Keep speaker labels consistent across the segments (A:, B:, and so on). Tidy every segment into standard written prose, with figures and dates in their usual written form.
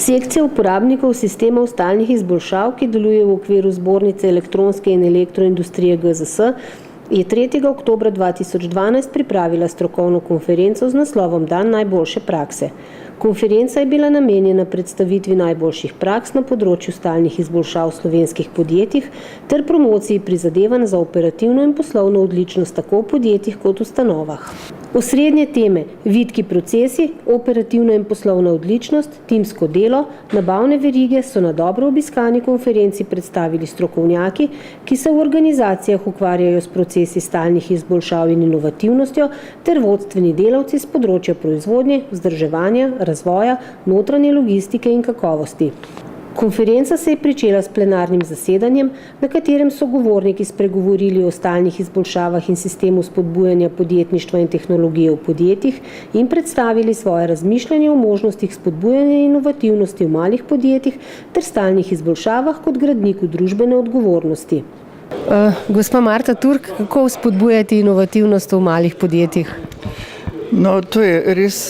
A: Sekcija uporabnikov sistemov stalnih izboljšav, ki deluje v okviru Zbornice elektronske in elektroindustrije GZS, je 3. oktobra 2012 pripravila strokovno konferenco z naslovom Dan najboljše prakse. Konferenca je bila namenjena predstavitvi najboljših praks na področju stalnih izboljšav v slovenskih podjetjih ter promociji prizadevanj za operativno in poslovno odličnost tako v podjetjih kot ustanovah. Osrednje teme: vitki procesi, operativna in poslovna odličnost, timsko delo, nabavne verige so na dobro obiskani konferenci predstavili strokovnjaki, ki se v organizacijah ukvarjajo s procesi stalnih izboljšav in inovativnostjo, ter vodstveni delavci z področja proizvodnje, vzdrževanja, razvoja, notranje logistike in kakovosti. Konferenca se je pričela s plenarnim zasedanjem, na katerem so govorniki spregovorili o stalnih izboljšavah in sistemu spodbujanja podjetništva in tehnologije v podjetjih in predstavili svoje razmišljanje o možnostih spodbujanja inovativnosti v malih podjetjih ter stalnih izboljšavah kot gradniku družbene odgovornosti. Gospa Marta Turk, kako spodbujati inovativnost v malih podjetjih?
B: No, to je res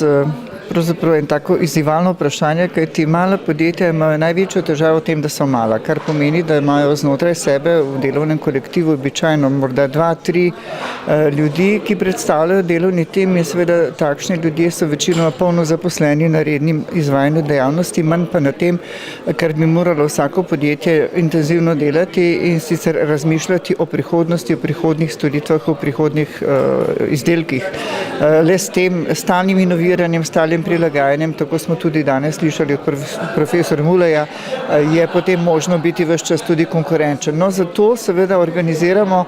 B: pravzaprav en tako izzivalno vprašanje, kajti mala podjetja imajo največjo težavo v tem, da so mala, kar pomeni, da imajo znotraj sebe v delovnem kolektivu običajno morda 2-3 ljudi, ki predstavljajo delovni tim, in seveda takšni ljudje so večinoma polno zaposleni na rednem izvajanju dejavnosti, manj pa na tem, kar bi moralo vsako podjetje intenzivno delati in sicer razmišljati o prihodnosti, o prihodnjih storitvah, o prihodnjih izdelkih. Le s tem stalnim inoviranjem, stalnim prilagajanjem, tako smo tudi danes slišali od profesor Muleja, je potem možno biti ves čas tudi konkurenčen. No, zato seveda organiziramo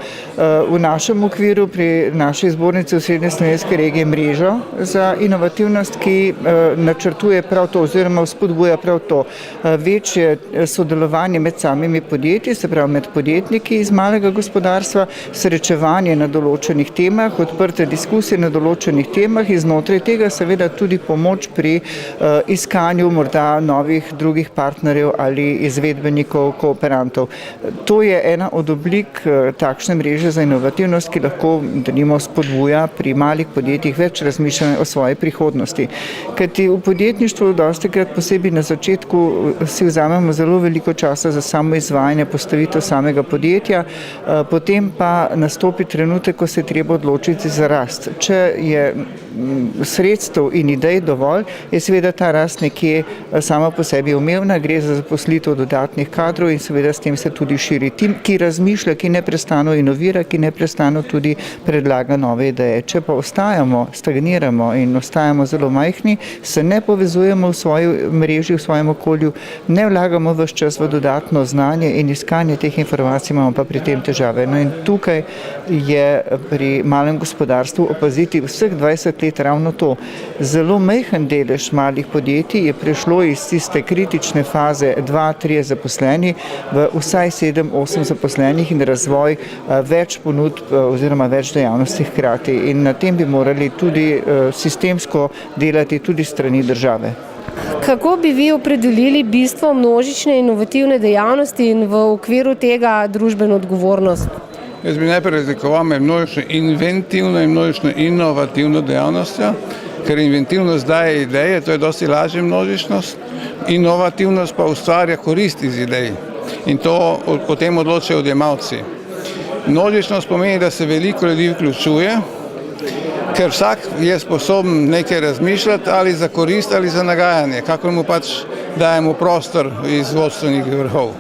B: v našem okviru pri naši zbornici Osrednje slovenske regije mrežo za inovativnost, ki načrtuje prav to oziroma spodbuja prav to. Večje sodelovanje med samimi podjetji, se pravi med podjetniki iz malega gospodarstva, srečevanje na določenih temah, odprte diskusije na določenih temah in znotraj tega seveda tudi pomoč pri iskanju morda novih drugih partnerjev ali izvedbenikov, kooperantov. To je ena od oblik takšne mreže za inovativnost, ki lahko denimo spodbuja pri malih podjetjih več razmišljanja o svoji prihodnosti. Kajti v podjetništvu dostikrat posebej na začetku si vzamemo zelo veliko časa za samo izvajanje, postavitev samega podjetja, potem pa nastopi trenutek, ko se je treba odločiti za rast. Če je sredstev in idej dovolj, je seveda ta rast nekje sama po sebi umevna, gre za zaposlitev dodatnih kadrov in seveda s tem se tudi širi tim, ki razmišlja, ki neprestano inovira, ki neprestano tudi predlaga nove ideje. Če pa ostajamo, stagniramo in ostajamo zelo majhni, se ne povezujemo v svoji mreži, v svojem okolju, ne vlagamo ves čas v dodatno znanje in iskanje teh informacij, imamo pa pri tem težave. No in tukaj je pri malem gospodarstvu opaziti vseh 20 let ravno to. Zelo majhen delež malih podjetij je prišlo iz tiste kritične faze 2-3 zaposleni v vsaj 7-8 zaposlenih in razvoj več ponudb oziroma več dejavnosti hkrati. In na tem bi morali tudi sistemsko delati tudi strani države.
A: Kako bi vi opredelili bistvo množične inovativne dejavnosti in v okviru tega družbeno odgovornost?
C: Jaz bi najprej razlikoval med množično inventivno in množično inovativno dejavnostjo, ker inventivnost daje ideje, to je dosti lažja množičnost, inovativnost pa ustvarja korist iz idej in to potem odločajo odjemalci. Množičnost pomeni, da se veliko ljudi vključuje, ker vsak je sposoben nekaj razmišljati ali za korist ali za nagajanje, kakor mu pač dajemo prostor iz vodstvenih vrhov.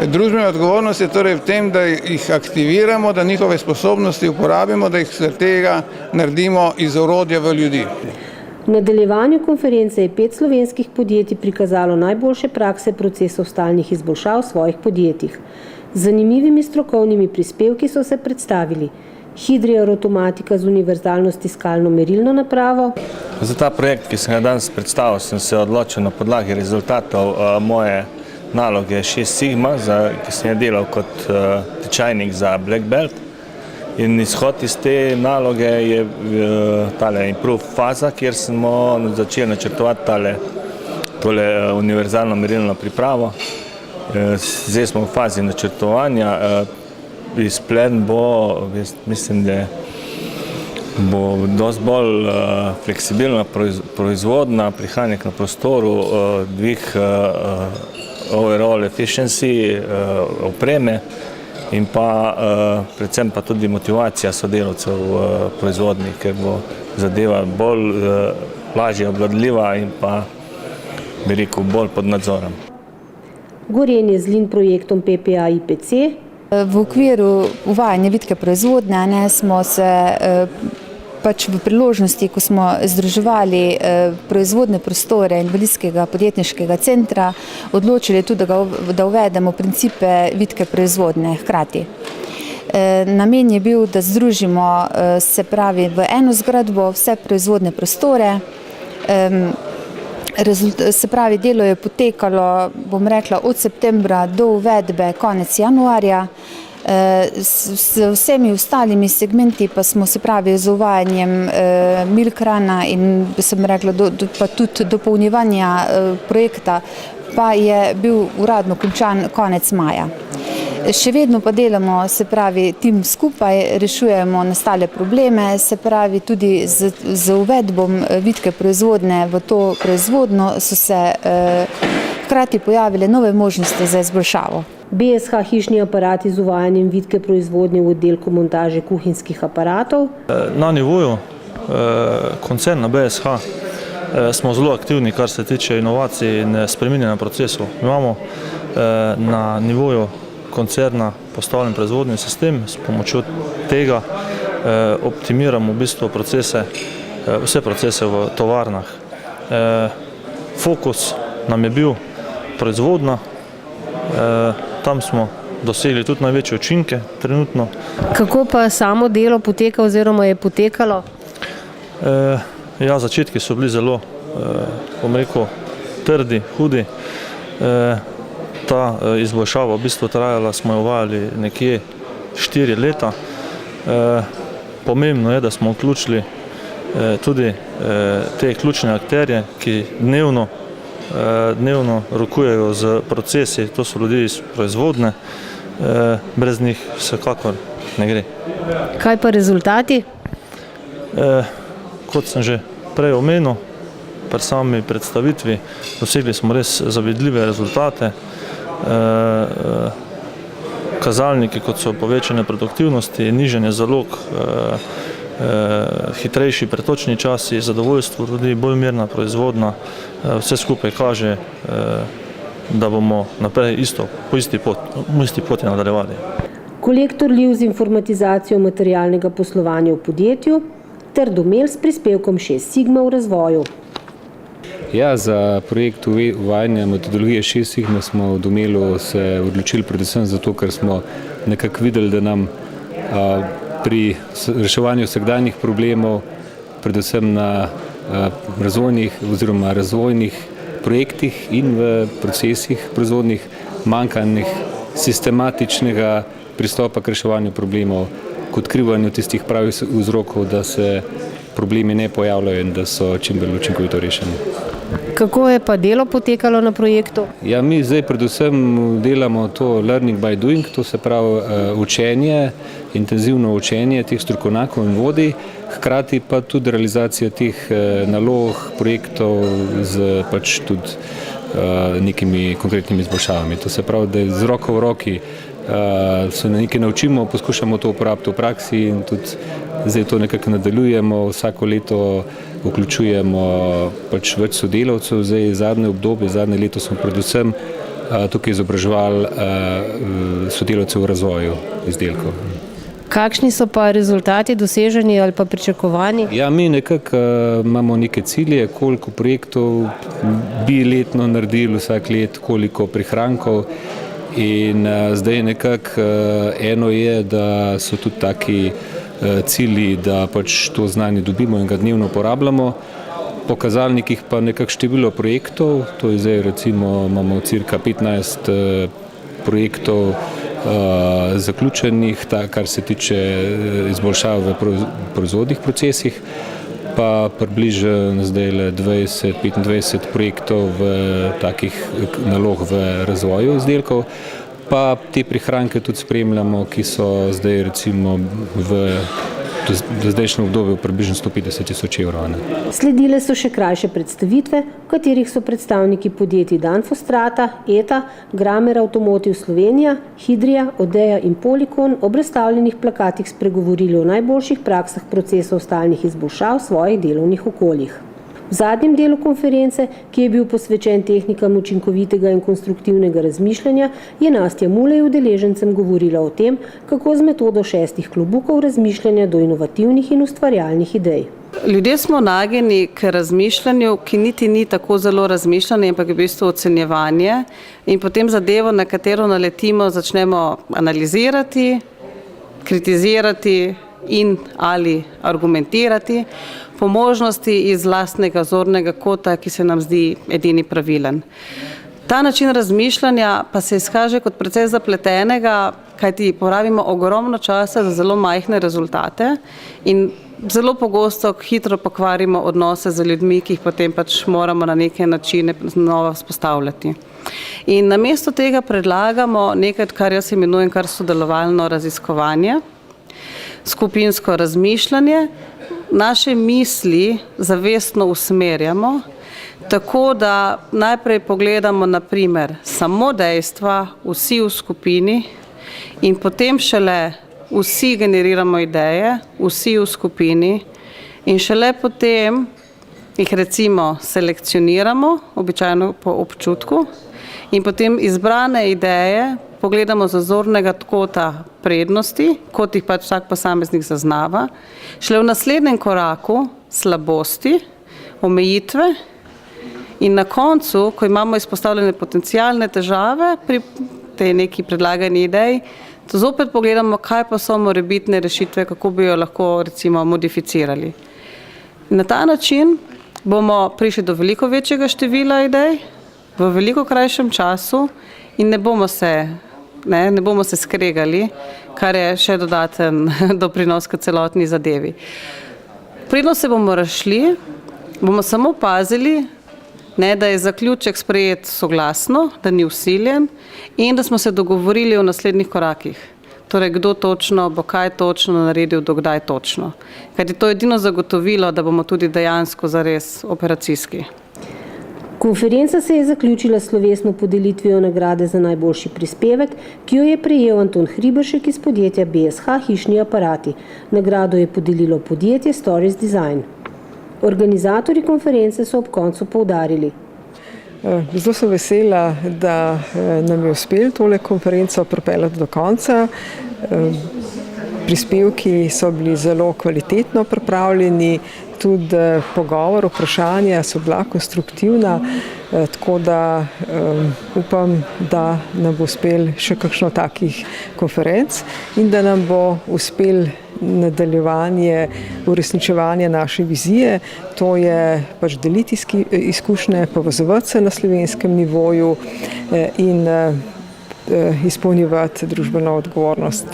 C: Družbena odgovornost je torej v tem, da jih aktiviramo, da njihove sposobnosti uporabimo, da jih zaradi tega naredimo iz orodja v ljudi.
A: V nadaljevanju konference je 5 slovenskih podjetij prikazalo najboljše prakse procesov stalnih izboljšav v svojih podjetjih. Z zanimivimi strokovnimi prispevki so se predstavili Hydrier Automatika z univerzalno stiskalno merilno napravo.
D: Za ta projekt, ki sem ga danes predstavil, sem se odločil na podlagi rezultatov moje naloge 6 Sigma, ki sem je delal kot tečajnik za Black Belt. In izhod iz te naloge je tale improve faza, kjer smo začeli načrtovati tole univerzalno merilno pripravo. Zdaj smo v fazi načrtovanja. Izplen bo, mislim, da bo dosti bolj fleksibilna proizvodna, prihranek na prostoru, dvig overall efficiency opreme in pa predvsem pa tudi motivacija sodelavcev proizvodnih, ker bo zadeva bolj lažje obvladljiva in pa, bi rekel, bolj pod nadzorom.
A: Gorenje z Lean projektom PPA IPC.
E: V okviru uvajanja vitke proizvodnje smo se pač v priložnosti, ko smo združevali proizvodne prostore invalidskega podjetniškega centra, odločili tudi, da uvedemo principe vitke proizvodnje hkrati. Namen je bil, da združimo se pravi v eno zgradbo vse proizvodne prostore. Se pravi, delo je potekalo, bom rekla, od septembra do uvedbe konec januarja. S vsemi ostalimi segmenti pa smo, se pravi, z uvajanjem Milkrana in sem rekla, pa tudi dopolnjevanja projekta pa je bil uradno končan konec maja. Še vedno pa delamo, se pravi, tim skupaj, rešujemo nastale probleme, se pravi, tudi z uvedbom vitke proizvodnje v to proizvodno so se hkrati pojavile nove možnosti za izboljšavo.
A: BSH hišni aparati z uvajanjem vitke proizvodnje v oddelku montaže kuhinjskih aparatov.
F: Na nivoju koncerna BSH smo zelo aktivni, kar se tiče inovacij in spreminjanja procesov. Imamo na nivoju koncerna postavljen proizvodni sistem, s pomočjo tega optimiramo v bistvu vse procese v tovarnah. Fokus nam je bil proizvodnja, tam smo dosegli tudi največje učinke trenutno.
A: Kako pa samo delo poteka oziroma je potekalo?
F: Ja, začetki so bili zelo, bom rekel, trdi, hudi. Ta izboljšava v bistvu trajala, smo jo uvajali nekje 4 leta. Pomembno je, da smo vključili tudi te ključne akterje, ki dnevno rokujejo z procesi, to so ljudje iz proizvodne, brez njih vsekakor ne gre.
A: Kaj pa rezultati?
F: Kot sem že prej omenil, pri sami predstavitvi dosegli smo res zavidljive rezultate. Kazalniki, kot so povečane produktivnosti, nižanje zalog, hitrejši pretočni časi, zadovoljstvo ljudi, bolj mirna proizvodnja, vse skupaj kaže, da bomo naprej po isti poti nadaljevali.
A: Kolektor Liv z informatizacijo materialnega poslovanja v podjetju ter Domel s prispevkom 6 Sigma v razvoju.
G: Ja, za projekt uvajanja metodologije 6 Sigma smo v Domelu se odločili predvsem zato, ker smo nekako videli, da nam pri reševanju vsakdanjih problemov, predvsem na razvojnih projektih in v procesih proizvodnih, manjka sistematičnega pristopa k reševanju problemov, k odkrivanju tistih pravih vzrokov, da se problemi ne pojavljajo in da so čim bolj učinkovito rešeni.
A: Kako je pa delo potekalo na projektu?
G: Ja, mi zdaj predvsem delamo to learning by doing, to se pravi učenje, intenzivno učenje teh strokovnjakov in vodij, hkrati pa tudi realizacija teh nalog, projektov z pač tudi nekimi konkretnimi izboljšavami. To se pravi, da z roko v roki se nekaj naučimo, poskušamo to uporabiti v praksi in tudi zdaj to nekako nadaljujemo, vsako leto vključujemo pač več sodelavcev, zdaj zadnje obdobje, zadnje leto smo predvsem tukaj izobraževali sodelavcev v razvoju izdelkov.
A: Kakšni so pa rezultati doseženi ali pa pričakovani?
G: Ja, mi nekako imamo neke cilje, koliko projektov bi letno naredili vsak let, koliko prihrankov. In zdaj nekako eno je, da so tudi taki cilji, da pač to znanje dobimo in ga dnevno uporabljamo. Po kazalnikih pa nekako število projektov, to je zdaj recimo imamo cirka 15 projektov zaključenih, kar se tiče izboljšav v proizvodnih procesih, pa približno zdaj 20-25 projektov v takih nalog v razvoju izdelkov, pa te prihranke tudi spremljamo, ki so zdaj recimo v do zdajšnjem obdobju približno 150 tisoč evrov.
A: Sledile so še krajše predstavitve, v katerih so predstavniki podjetij Danfostrata, ETA, Gramer Automotive Slovenija, Hidrija, Odeja in Polikon ob razstavljenih plakatih spregovorili o najboljših praksah procesov stalnih izboljšav v svojih delovnih okoljih. V zadnjem delu konference, ki je bil posvečen tehnikam učinkovitega in konstruktivnega razmišljanja, je Nastja Mulej udeležencem govorila o tem, kako z metodo 6 klobukov razmišljanja do inovativnih in ustvarjalnih idej.
H: Ljudje smo nagnjeni k razmišljanju, ki niti ni tako zelo razmišljanje, ampak je v bistvu ocenjevanje in potem zadevo, na katero naletimo, začnemo analizirati, kritizirati in ali argumentirati, po možnosti iz lastnega zornega kota, ki se nam zdi edini pravilen. Ta način razmišljanja pa se izkaže kot precej zapletenega, kajti porabimo ogromno časa za zelo majhne rezultate in zelo pogosto hitro pokvarimo odnose z ljudmi, ki jih potem pač moramo na neke načine znova vzpostavljati. In namesto tega predlagamo nekaj, kar jaz imenujem kar sodelovalno raziskovanje, skupinsko razmišljanje, naše misli zavestno usmerjamo, tako da najprej pogledamo na primer samo dejstva, vsi v skupini in potem šele vsi generiramo ideje, vsi v skupini in šele potem jih recimo selekcioniramo, običajno po občutku, in potem izbrane ideje pogledamo z zornega kota prednosti, kot jih pač vsak posameznik zaznava, šele v naslednjem koraku slabosti, omejitve in na koncu, ko imamo izpostavljene potencialne težave pri tej neki predlagani ideji, to zopet pogledamo, kaj pa so morebitne rešitve, kako bi jo lahko recimo modificirali. In na ta način bomo prišli do veliko večjega števila idej v veliko krajšem času in ne bomo se skregali, kar je še dodaten doprinos k celotni zadevi. Preden se bomo razšli, bomo samo pazili, da je zaključek sprejet soglasno, da ni vsiljen in da smo se dogovorili o naslednjih korakih. Torej, kdo točno bo kaj točno naredil, do kdaj točno. Kajti to je edino zagotovilo, da bomo tudi dejansko zares operacijski.
A: Konferenca se je zaključila s slovesno podelitvijo nagrade za najboljši prispevek, ki jo je prejel Anton Hriberšek iz podjetja BSH Hišni aparati. Nagrado je podelilo podjetje Stories Design. Organizatorji konference so ob koncu poudarili.
I: Zelo sem vesela, da nam je uspelo tole konferenco pripeljati do konca. Prispevki so bili zelo kvalitetno pripravljeni, tudi pogovor, vprašanja so bila konstruktivna, tako da upam, da nam bo uspel še kakšno takih konferenc in da nam bo uspel nadaljevanje uresničevanja naše vizije, to je pač deliti izkušnje, povezovati se na slovenskem nivoju in izpolnjevati družbeno odgovornost.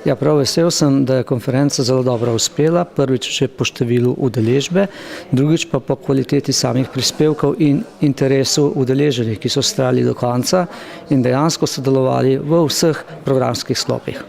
J: Ja, prav vesel sem, da je konferenca zelo dobro uspela, prvič že po številu udeležbe, drugič pa po kvaliteti samih prispevkov in interesu udeleženih, ki so stali do konca in dejansko sodelovali v vseh programskih sklopih.